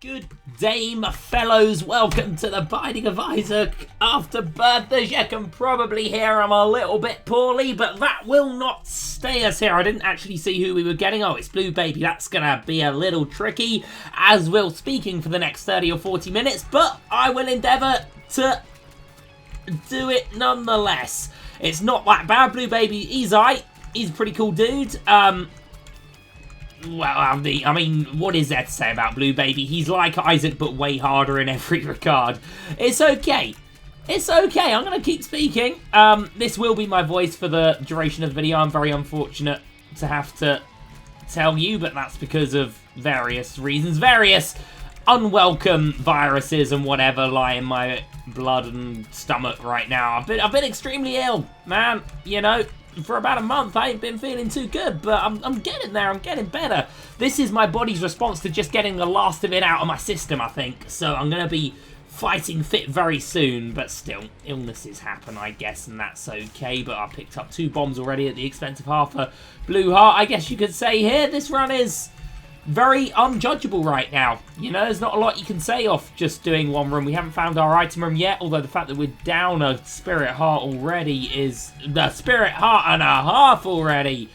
Good day, my fellows. Welcome to the Binidng of Isaac Afterbirth. As you can probably hear, I'm a little bit poorly, but that will not stay us here. I didn't actually see who we were getting. Oh, it's Blue Baby. That's going to be a little tricky, as we'll speaking for the next 30 or 40 minutes, but I will endeavour to do it nonetheless. It's not that bad. Blue Baby, he's alright. He's a pretty cool dude. Well, I mean, what is there to say about Blue Baby? He's like Isaac, but way harder in every regard. It's okay. It's okay. I'm going to keep speaking. This will be my voice for the duration of the video. I'm very unfortunate to have to tell you, but that's because of various reasons. Various unwelcome viruses and whatever lie in my blood and stomach right now. I've been extremely ill, man. You know, for about a month, I ain't been feeling too good, but I'm getting there. I'm getting better. This is my body's response to just getting the last of it out of my system, I think. So I'm going to be fighting fit very soon, but still, illnesses happen, I guess, and that's okay. But I picked up 2 bombs already at the expense of half a blue heart, I guess you could say here. This run is very unjudgeable right now. You know, there's not a lot you can say off just doing one room. We haven't found our item room yet, although the fact that we're down a spirit heart already is... the spirit heart and a half already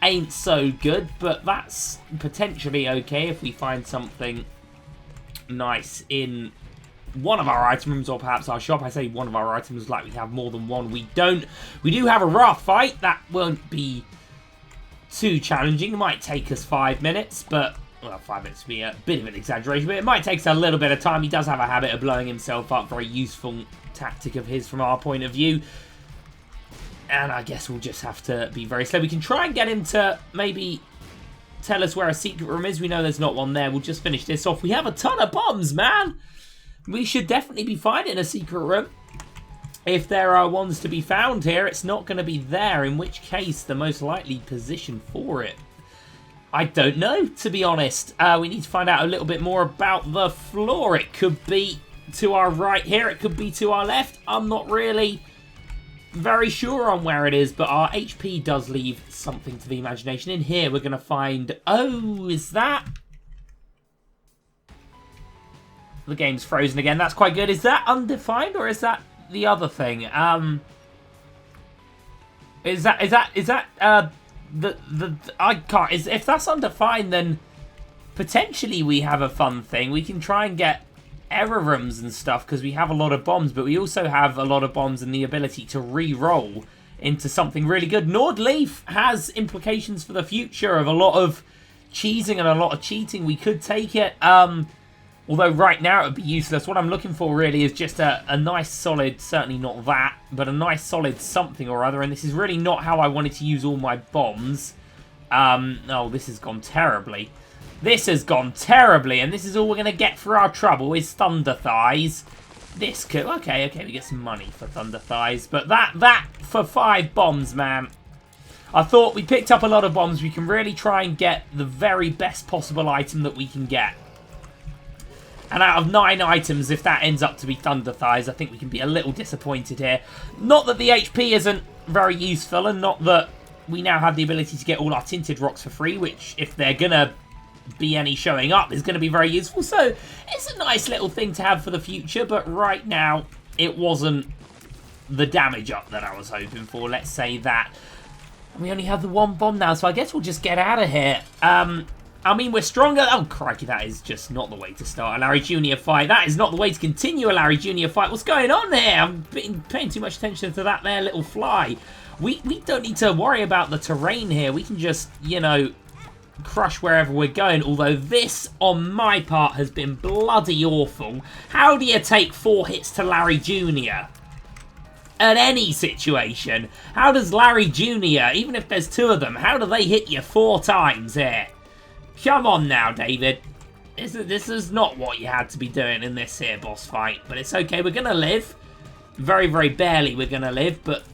ain't so good, but that's potentially okay if we find something nice in one of our item rooms, or perhaps our shop. I say one of our items like we have more than one. We don't. We do have a Wrath fight. That won't be too challenging. It might take us 5 minutes, but, well, 5 minutes would be a bit of an exaggeration, but it might take us a little bit of time. He does have a habit of blowing himself up. Very useful tactic of his from our point of view. And I guess we'll just have to be very slow. We can try and get him to maybe tell us where a secret room is. We know there's not one there. We'll just finish this off. We have a ton of bombs, man. We should definitely be finding a secret room. If there are ones to be found here, it's not going to be there, in which case the most likely position for it, I don't know, to be honest. We need to find out a little bit more about the floor. It could be to our right here, it could be to our left. I'm not really very sure on where it is, but our HP does leave something to the imagination. In here, we're going to find... oh, is that... the game's frozen again. That's quite good. Is that undefined, or is that the other thing? Is that I can't. If that's undefined, then potentially we have a fun thing. We can try and get error rooms and stuff because we have a lot of bombs, but we also have a lot of bombs and the ability to re-roll into something really good. Nordleaf has implications for the future of a lot of cheesing and a lot of cheating. We could take it. Although right now it would be useless. What I'm looking for really is just a nice solid, certainly not that, but a nice solid something or other. And this is really not how I wanted to use all my bombs. Oh, this has gone terribly. This has gone terribly, and this is all we're going to get for our trouble is Thunder Thighs. This could... okay, we get some money for Thunder Thighs, but that for 5 bombs, man. I thought we picked up a lot of bombs. We can really try and get the very best possible item that we can get. And out of 9 items, if that ends up to be Thunder Thighs, I think we can be a little disappointed here. Not that the HP isn't very useful, and not that we now have the ability to get all our tinted rocks for free, which, if they're going to be any showing up, is going to be very useful. So, it's a nice little thing to have for the future, but right now, it wasn't the damage up that I was hoping for, let's say that. And we only have the 1 bomb now, so I guess we'll just get out of here. I mean, we're stronger. Oh, crikey, that is just not the way to start a Larry Jr. fight. That is not the way to continue a Larry Jr. fight. What's going on there? I'm paying too much attention to that there little fly. We don't need to worry about the terrain here. We can just, you know, crush wherever we're going. Although this, on my part, has been bloody awful. How do you take 4 hits to Larry Jr.? At any situation? How does Larry Jr., even if there's 2 of them, how do they hit you 4 times here? Come on now, David. This is not what you had to be doing in this here boss fight. But it's okay. We're going to live. Very, very barely we're going to live. But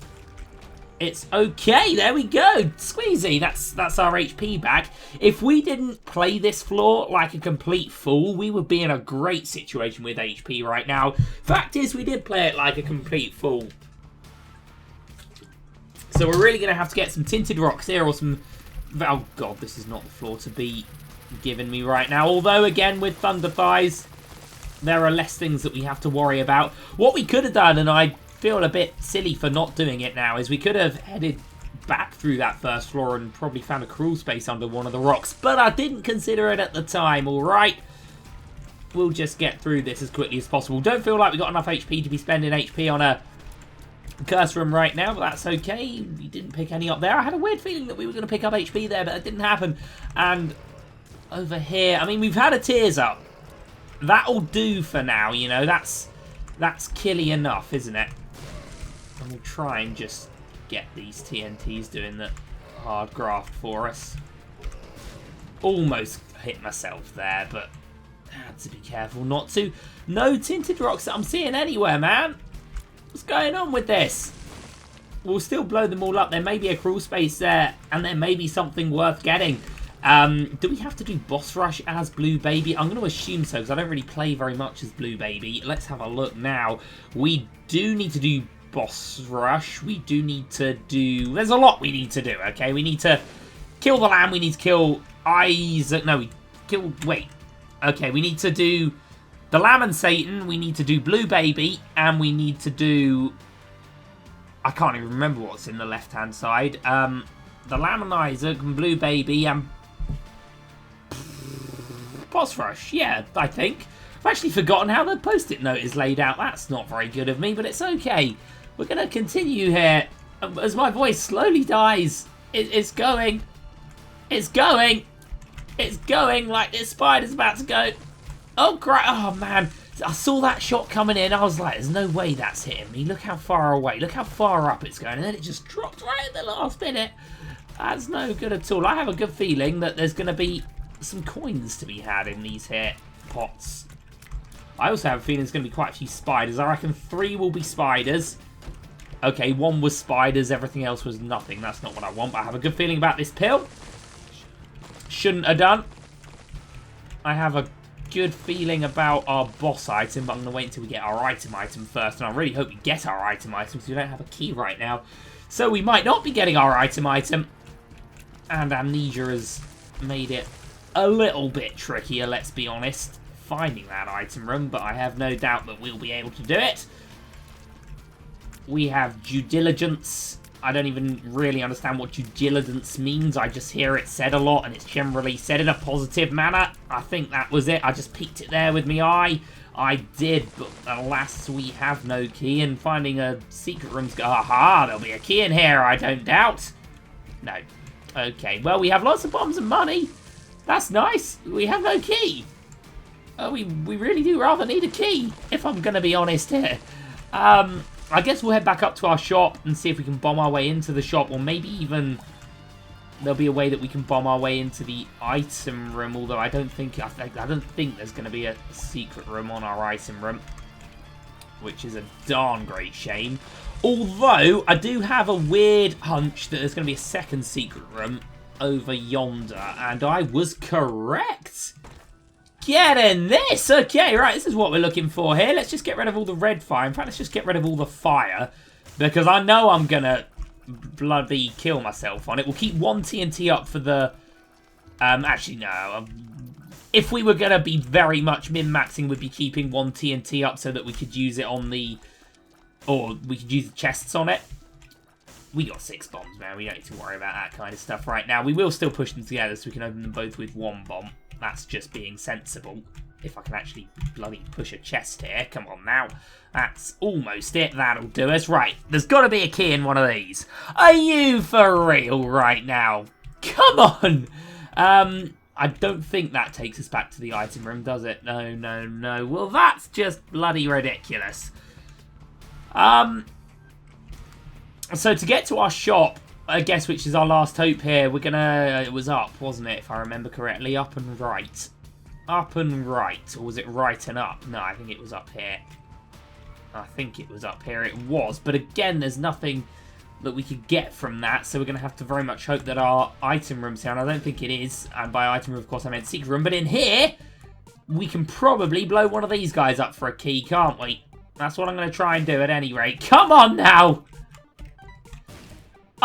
it's okay. There we go. Squeezy. That's our HP back. If we didn't play this floor like a complete fool, we would be in a great situation with HP right now. Fact is, we did play it like a complete fool. So we're really going to have to get some tinted rocks here or some... oh, God, this is not the floor to be giving me right now. Although, again, with Thunder Thighs, there are less things that we have to worry about. What we could have done, and I feel a bit silly for not doing it now, is we could have headed back through that first floor and probably found a crawl space under one of the rocks. But I didn't consider it at the time, alright? We'll just get through this as quickly as possible. Don't feel like we've got enough HP to be spending HP on a curse room right now, but that's okay. We didn't pick any up there. I had a weird feeling that we were going to pick up HP there, but it didn't happen. And over here, I mean, we've had a tears up. That'll do for now, you know. That's killy enough, isn't it? And we'll try and just get these TNTs doing the hard graft for us. Almost hit myself there, but had to be careful not to. No tinted rocks that I'm seeing anywhere, man. What's going on with this? We'll still blow them all up. There may be a crawl space there, and there may be something worth getting. Do we have to do boss rush as Blue Baby? I'm going to assume so, because I don't really play very much as Blue Baby. Let's have a look now. We do need to do boss rush. We do need to do... There's a lot we need to do, okay? We need to kill the lamb. We need to kill Isaac. No, we kill... Wait. Okay, we need to do the lamb and Satan. We need to do Blue Baby. And we need to do... I can't even remember what's in the left-hand side. The lamb and Isaac and Blue Baby and... boss rush. Yeah, I think. I've actually forgotten how the post-it note is laid out. That's not very good of me, but it's okay. We're going to continue here as my voice slowly dies. It's going. It's going. It's going like this spider's about to go. Oh, great. Oh, man. I saw that shot coming in. I was like, there's no way that's hitting me. Look how far away. Look how far up it's going. And then it just dropped right at the last minute. That's no good at all. I have a good feeling that there's going to be some coins to be had in these here pots. I also have a feeling there's going to be quite a few spiders. I reckon 3 will be spiders. Okay, 1 was spiders. Everything else was nothing. That's not what I want, but I have a good feeling about this pill. Shouldn't have done. I have a good feeling about our boss item, but I'm going to wait until we get our item first. And I really hope we get our item because we don't have a key right now. So we might not be getting our item. And Amnesia has made it a little bit trickier, let's be honest, finding that item room, but I have no doubt that we'll be able to do it. We have due diligence. I don't even really understand what due diligence means. I just hear it said a lot, and it's generally said in a positive manner. I think that was it. I just peeked it there with my eye. I did, but alas, we have no key, and finding a secret room's... Aha, there'll be a key in here, I don't doubt. No. Okay, well, we have lots of bombs and money. That's nice. We have no key. We really do rather need a key, if I'm going to be honest here. I guess we'll head back up to our shop and see if we can bomb our way into the shop, or maybe even there'll be a way that we can bomb our way into the item room, although I don't think there's going to be a secret room on our item room, which is a darn great shame. Although, I do have a weird hunch that there's going to be a second secret room over yonder, and I was correct. Get in this! Okay, right, this is what we're looking for here. Let's just get rid of all the red fire. In fact, let's just get rid of all the fire, because I know I'm going to bloody kill myself on it. We'll keep 1 TNT up for the... actually, no. If we were going to be very much min-maxing, we'd be keeping 1 TNT up so that we could use it on the... Or we could use the chests on it. We got 6 bombs, man. We don't need to worry about that kind of stuff right now. We will still push them together so we can open them both with 1 bomb. That's just being sensible. If I can actually bloody push a chest here. Come on now. That's almost it. That'll do us. Right. There's got to be a key in one of these. Are you for real right now? Come on. I don't think that takes us back to the item room, does it? No, no, no. Well, that's just bloody ridiculous. So to get to our shop, I guess, which is our last hope here, we're gonna... It was up, wasn't it, if I remember correctly? Up and right. Up and right. Or was it right and up? No, I think it was up here. I think it was up here. It was. But again, there's nothing that we could get from that. So we're going to have to very much hope that our item room's here. And I don't think it is. And by item room, of course, I meant secret room. But in here, we can probably blow one of these guys up for a key, can't we? That's what I'm going to try and do at any rate. Come on now!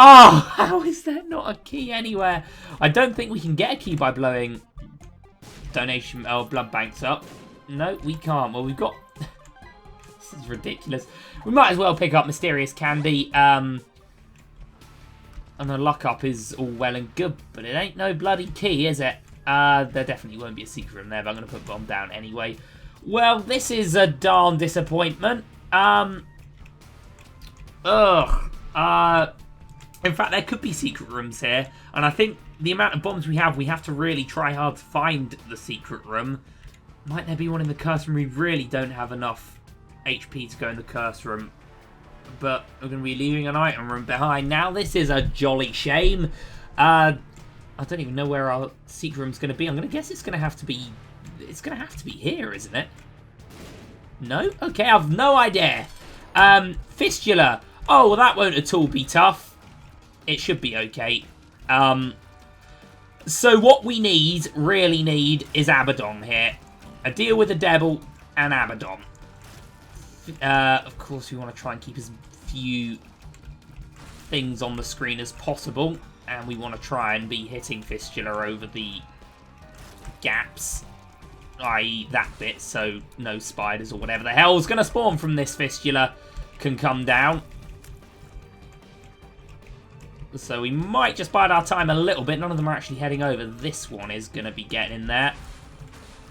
Oh, how is there not a key anywhere? I don't think we can get a key by blowing donation blood banks up. No, we can't. Well, we've got... This is ridiculous. We might as well pick up Mysterious Candy. And the luck up is all well and good, but it ain't no bloody key, is it? There definitely won't be a secret room there, but I'm going to put bomb down anyway. Well, this is a darn disappointment. In fact, there could be secret rooms here, and I think the amount of bombs we have to really try hard to find the secret room. Might there be one in the curse room? We really don't have enough HP to go in the curse room, but we're going to be leaving an item room behind. Now, this is a jolly shame. I don't even know where our secret room's going to be. I'm going to guess it's going to have to be... It's going to have to be here, isn't it? No? Okay, I've no idea. Fistula. Oh, well, that won't at all be tough. It should be okay. So what we really need, is Abaddon here. A deal with the devil and Abaddon. Of course, we want to try and keep as few things on the screen as possible. And we want to try and be hitting Fistula over the gaps. I.e. that bit, so no spiders or whatever the hell's going to spawn from this Fistula can come down. So we might just bide our time a little bit. None of them are actually heading over. This one is going to be getting in there.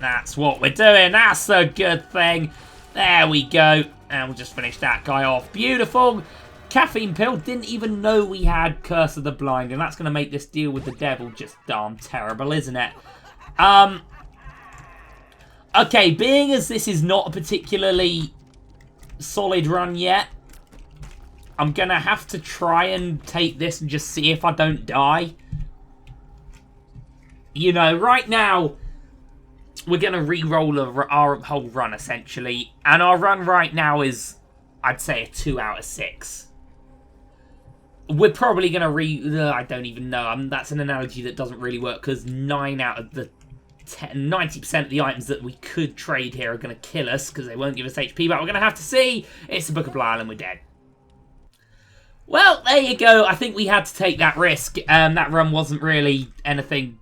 That's what we're doing. That's the good thing. There we go. And we'll just finish that guy off. Beautiful. Caffeine pill. Didn't even know we had Curse of the Blind. And that's going to make this deal with the devil just darn terrible, isn't it? Okay, being as this is not a particularly solid run yet, I'm going to have to try and take this and just see if I don't die. You know, right now, we're going to re-roll our whole run, essentially. And our run right now is, I'd say, a 2 out of 6. We're probably going to I don't even know. That's an analogy that doesn't really work, because 9 out of the 90% of the items that we could trade here are going to kill us, because they won't give us HP, but we're going to have to see. It's the Book of Belial and we're dead. Well, there you go. I think we had to take that risk. That run wasn't really anything...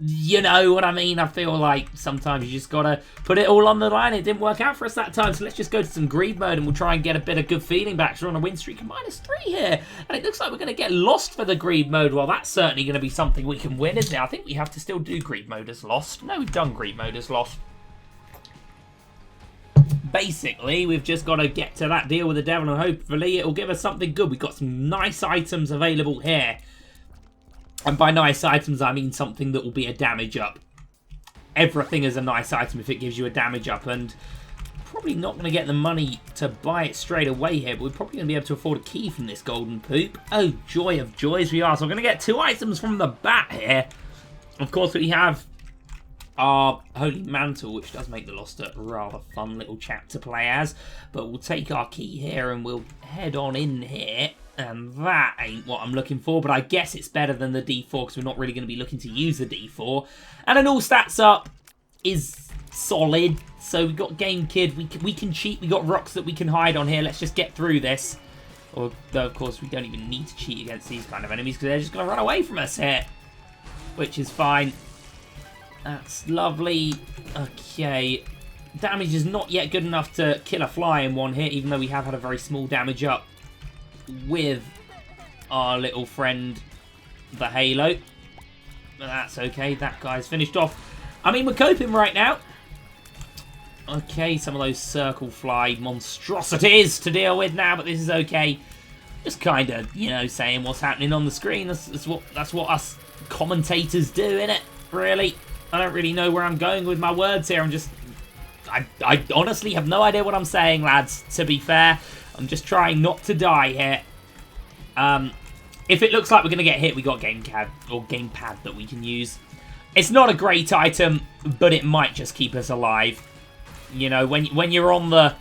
You know what I mean? I feel like sometimes you just got to put it all on the line. It didn't work out for us that time, so let's just go to some greed mode and we'll try and get a bit of good feeling back. So we're on a win streak of -3 here. And it looks like we're going to get lost for the greed mode. Well, that's certainly going to be something we can win, isn't it? I think we have to still do greed mode as lost. No, we've done greed mode as lost. Basically, we've just got to get to that deal with the devil and hopefully it'll give us something good. We've got some nice items available here. And by nice items, I mean something that will be a damage up. Everything is a nice item if it gives you a damage up. And probably not going to get the money to buy it straight away here. But we're probably going to be able to afford a key from this golden poop. Oh, joy of joys we are. So we're going to get 2 items from the bat here. Of course, we have our Holy Mantle, which does make the Lost a rather fun little chap to play as. But we'll take our key here and we'll head on in here. And that ain't what I'm looking for, but I guess it's better than the D4 because we're not really going to be looking to use the D4. And an all stats up is solid. So we've got Game Kid. We can cheat. We got rocks that we can hide on here. Let's just get through this. Although, of course, we don't even need to cheat against these kind of enemies because they're just going to run away from us here. Which is fine. That's lovely. Okay. Damage is not yet good enough to kill a fly in one hit, even though we have had a very small damage up with our little friend, the Halo. But that's okay. That guy's finished off. I mean, we're coping right now. Okay, some of those circle fly monstrosities to deal with now, but this is okay. Just kind of, you know, saying what's happening on the screen. That's what us commentators do, innit? Really? I don't really know where I'm going with my words here. I honestly have no idea what I'm saying, lads, to be fair. I'm just trying not to die here. If it looks like we're going to get hit, we got gamepad that we can use. It's not a great item, but it might just keep us alive. You know, when you're on the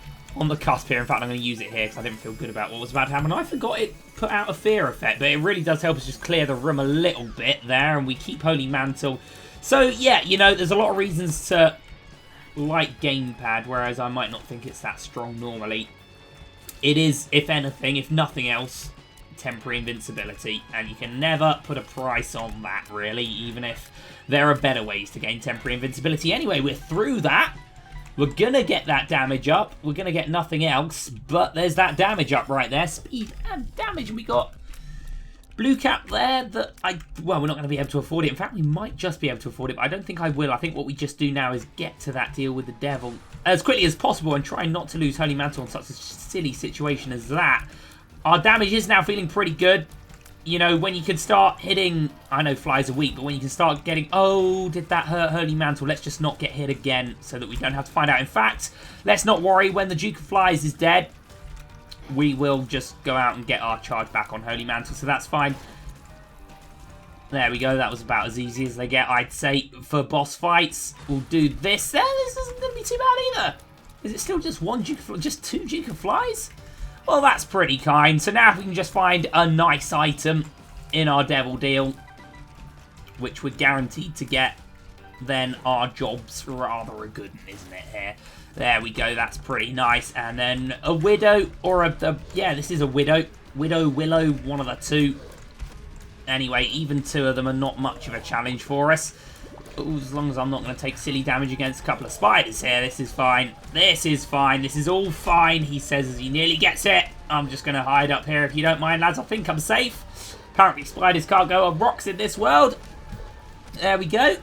cusp here. In fact, I'm going to use it here because I didn't feel good about what was about to happen. I forgot it put out a fear effect, but it really does help us just clear the room a little bit there, and we keep Holy Mantle. So yeah, you know, there's a lot of reasons to like gamepad, whereas I might not think it's that strong normally. It is, if anything, if nothing else, temporary invincibility, and you can never put a price on that, really, even if there are better ways to gain temporary invincibility. Anyway, we're through that. We're going to get that damage up. We're going to get nothing else, but there's that damage up right there. Speed and damage. We got blue cap there that well, we're not going to be able to afford it. In fact, we might just be able to afford it, but I don't think I will. I think what we just do now is get to that deal with the devil as quickly as possible and try not to lose Holy Mantle in such a silly situation as that. Our damage is now feeling pretty good. You know, when you can start hitting, I know flies are weak, but when you can start getting, oh, did that hurt Holy Mantle? Let's just not get hit again so that we don't have to find out. In fact, let's not worry. When the Duke of Flies is dead, we will just go out and get our charge back on Holy Mantle, so that's fine. There we go. That was about as easy as they get, I'd say, for boss fights. We'll do this. This isn't going to be too bad either. Is it still just one Duke of, just 2 Duke of Flies? Well, that's pretty kind. So now we can just find a nice item in our devil deal, which we're guaranteed to get, then our job's rather a good one, isn't it, here? There we go. That's pretty nice. And then a widow or yeah, this is a widow. Willow, one of the two. Anyway, even 2 of them are not much of a challenge for us. Ooh, as long as I'm not going to take silly damage against a couple of spiders here, this is fine. This is fine. This is all fine, he says as he nearly gets it. I'm just going to hide up here if you don't mind, lads. I think I'm safe. Apparently spiders can't go on rocks in this world. There we go.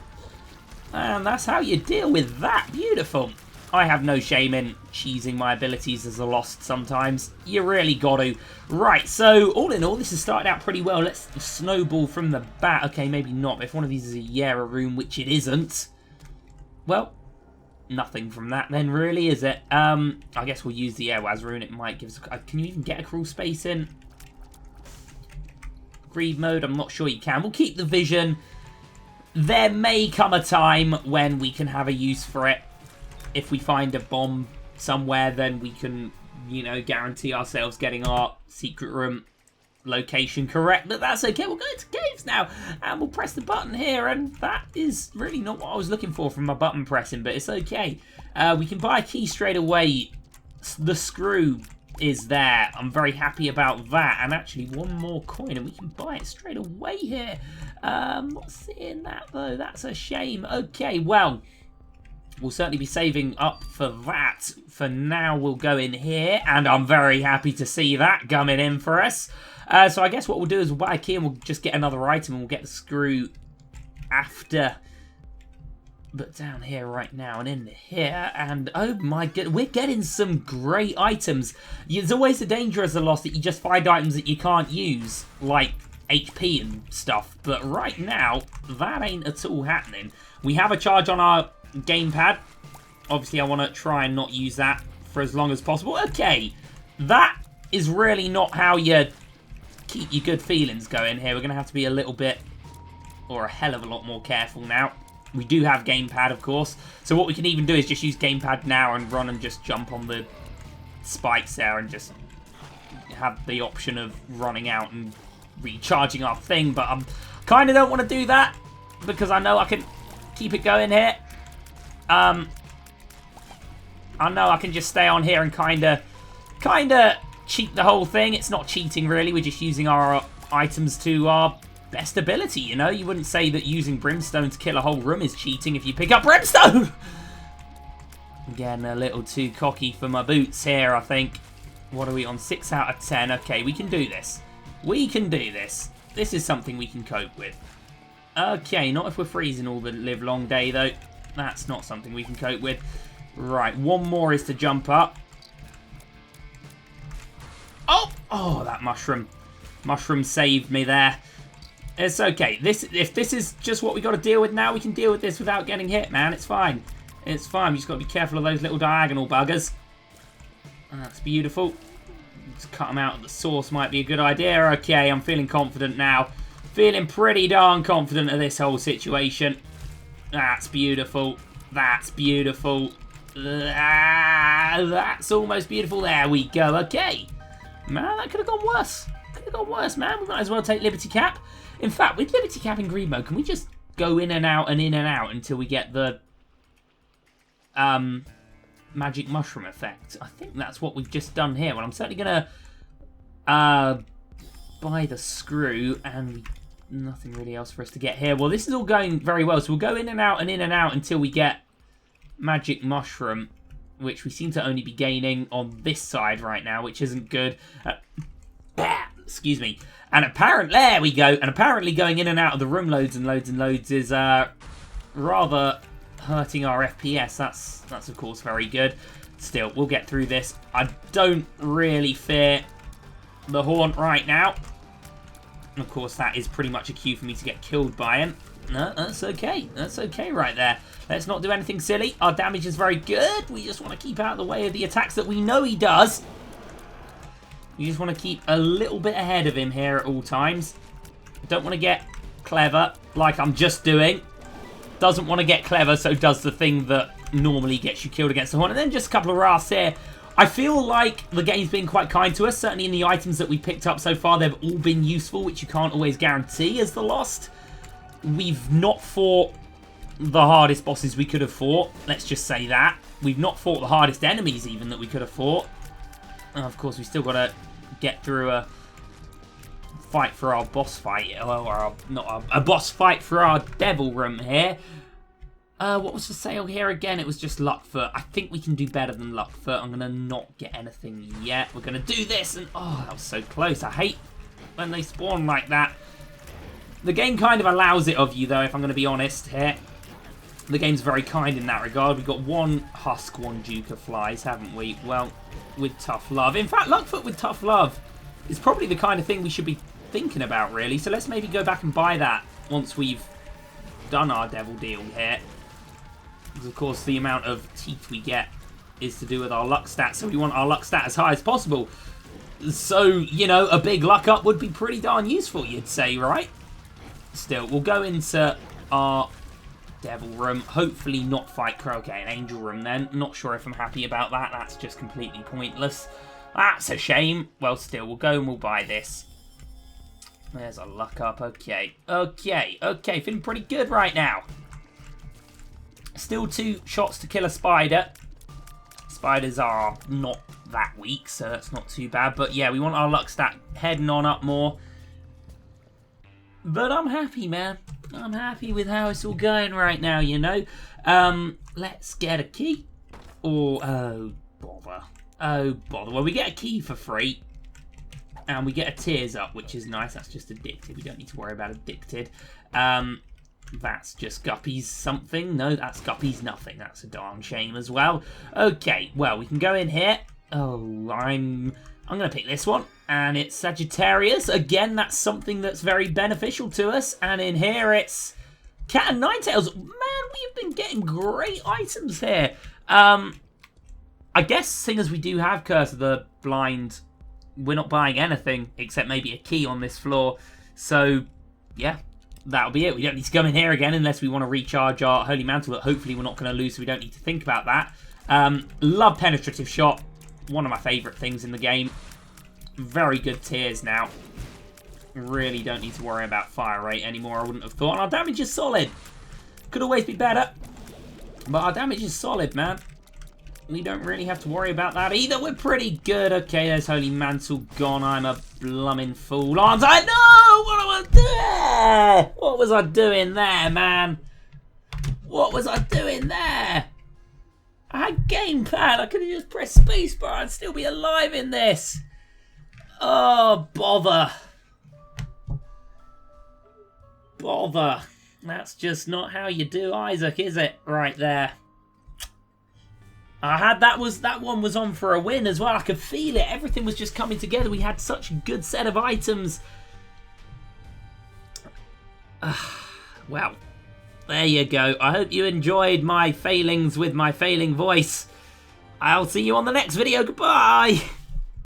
And that's how you deal with that. Beautiful. I have no shame in cheesing my abilities as a lost sometimes. You really got to. Right, so all in all, this has started out pretty well. Let's snowball from the bat. Okay, maybe not. If one of these is a Yera room, which it isn't, well, nothing from that then, really, is it? I guess we'll use the Airwaz rune. It might give us... can you even get a crawl space in? Greed mode, I'm not sure you can. We'll keep the vision. There may come a time when we can have a use for it. If we find a bomb somewhere, then we can, you know, guarantee ourselves getting our secret room location correct. But that's okay. We'll go into caves now, and we'll press the button here, and that is really not what I was looking for from my button pressing, but it's okay. We can buy a key straight away. The screw is there. I'm very happy about that. And actually, one more coin, and we can buy it straight away here. Not seeing that, though. That's a shame. Okay, well... we'll certainly be saving up for that. For now, we'll go in here, and I'm very happy to see that coming in for us. So I guess what we'll do is we'll buy a key, and we'll just get another item, and we'll get the screw after. But down here right now, and in here, and oh my god, we're getting some great items. There's always the danger as a loss that you just find items that you can't use, like HP and stuff. But right now, that ain't at all happening. We have a charge on our gamepad. Obviously, I want to try and not use that for as long as possible. Okay, that is really not how you keep your good feelings going here. We're going to have to be a little bit, or a hell of a lot more careful now. We do have gamepad, of course. So what we can even do is just use gamepad now and run and just jump on the spikes there and just have the option of running out and recharging our thing. But I kind of don't want to do that because I know I can keep it going here. I know I can just stay on here and kind of cheat the whole thing. It's not cheating, really. We're just using our items to our best ability, you know? You wouldn't say that using brimstone to kill a whole room is cheating if you pick up brimstone! Again, a little too cocky for my boots here, I think. What are we on? 6 out of 10. Okay, we can do this. We can do this. This is something we can cope with. Okay, not if we're freezing all the live long day, though. That's not something we can cope with. Right, one more is to jump up. Oh! Oh, that mushroom. Mushroom saved me there. It's okay. If this is just what we got to deal with now, we can deal with this without getting hit, man. It's fine. It's fine. We just got to be careful of those little diagonal buggers. That's beautiful. Just cut them out at the source might be a good idea. Okay, I'm feeling confident now. Feeling pretty darn confident of this whole situation. That's beautiful. That's beautiful. That's almost beautiful. There we go. Okay. Man, that could have gone worse. Could have gone worse, man. We might as well take Liberty Cap. In fact, with Liberty Cap in Greed mode, can we just go in and out and in and out until we get the magic mushroom effect? I think that's what we've just done here. Well, I'm certainly going to by the screw, and nothing really else for us to get here. Well, this is all going very well, so we'll go in and out until we get magic mushroom, which we seem to only be gaining on this side right now, which isn't good. Excuse me. And apparently, there we go. And apparently going in and out of the room loads and loads and loads is rather hurting our FPS. That's of course very good. Still, we'll get through this. I don't really fear the Haunt right now. And of course, that is pretty much a cue for me to get killed by him. No, that's okay. That's okay right there. Let's not do anything silly. Our damage is very good. We just want to keep out of the way of the attacks that we know he does. We just want to keep a little bit ahead of him here at all times. Don't want to get clever like I'm just doing. Doesn't want to get clever, so does the thing that normally gets you killed against the Horn. And then just a couple of rafts here. I feel like the game's been quite kind to us. Certainly in the items that we picked up so far, they've all been useful, which you can't always guarantee as the Lost. We've not fought the hardest bosses we could have fought. Let's just say that. We've not fought the hardest enemies even that we could have fought. And of course, we still got to get through a fight for our boss fight. Or a boss fight for our devil room here. What was for sale here again? It was just Luckfoot. I think we can do better than Luckfoot. I'm going to not get anything yet. We're going to do this. And oh, that was so close. I hate when they spawn like that. The game kind of allows it of you, though, if I'm going to be honest here. The game's very kind in that regard. We've got one Husk, one Duke of Flies, haven't we? Well, with Tough Love. In fact, Luckfoot with Tough Love is probably the kind of thing we should be thinking about, really. So let's maybe go back and buy that once we've done our devil deal here. Because, of course, the amount of teeth we get is to do with our luck stat. So we want our luck stat as high as possible. So, you know, a big luck up would be pretty darn useful, you'd say, right? Still, we'll go into our devil room. Hopefully not fight Crow. Okay, an angel room then. Not sure if I'm happy about that. That's just completely pointless. That's a shame. Well, still, we'll go and we'll buy this. There's a luck up. Okay. Okay. Feeling pretty good right now. Still 2 shots to kill a spider. Spiders are not that weak, so that's not too bad. But yeah, we want our luck stat heading on up more. But I'm happy, man. I'm happy with how it's all going right now, you know. Let's get a key. Oh, bother. Oh, bother. Well, we get a key for free. And we get a tears up, which is nice. That's just addicted. We don't need to worry about addicted. That's just Guppy's something. No, that's Guppy's nothing. That's a darn shame as well. Okay, well, we can go in here. Oh, I'm going to pick this one. And it's Sagittarius. Again, that's something that's very beneficial to us. And in here, it's Cat and Ninetales. Man, we've been getting great items here. I guess, seeing as we do have Curse of the Blind, we're not buying anything except maybe a key on this floor. So, yeah, that'll be it. We don't need to come in here again unless we want to recharge our Holy Mantle that hopefully we're not going to lose, so we don't need to think about that. Love Penetrative Shot. One of my favourite things in the game. Very good tears now. Really don't need to worry about fire rate anymore, I wouldn't have thought. And our damage is solid. Could always be better. But our damage is solid, man. We don't really have to worry about that either. We're pretty good. Okay, there's Holy Mantle gone. I'm a blummin' fool, aren't I? No! What am I doing? What was I doing there, man? What was I doing there? I had gamepad. I could have just pressed spacebar. I'd still be alive in this. Oh, bother. Bother. That's just not how you do Isaac, is it? Right there. That one was on for a win as well. I could feel it. Everything was just coming together. We had such a good set of items. Well, there you go. I hope you enjoyed my failings with my failing voice. I'll see you on the next video. Goodbye.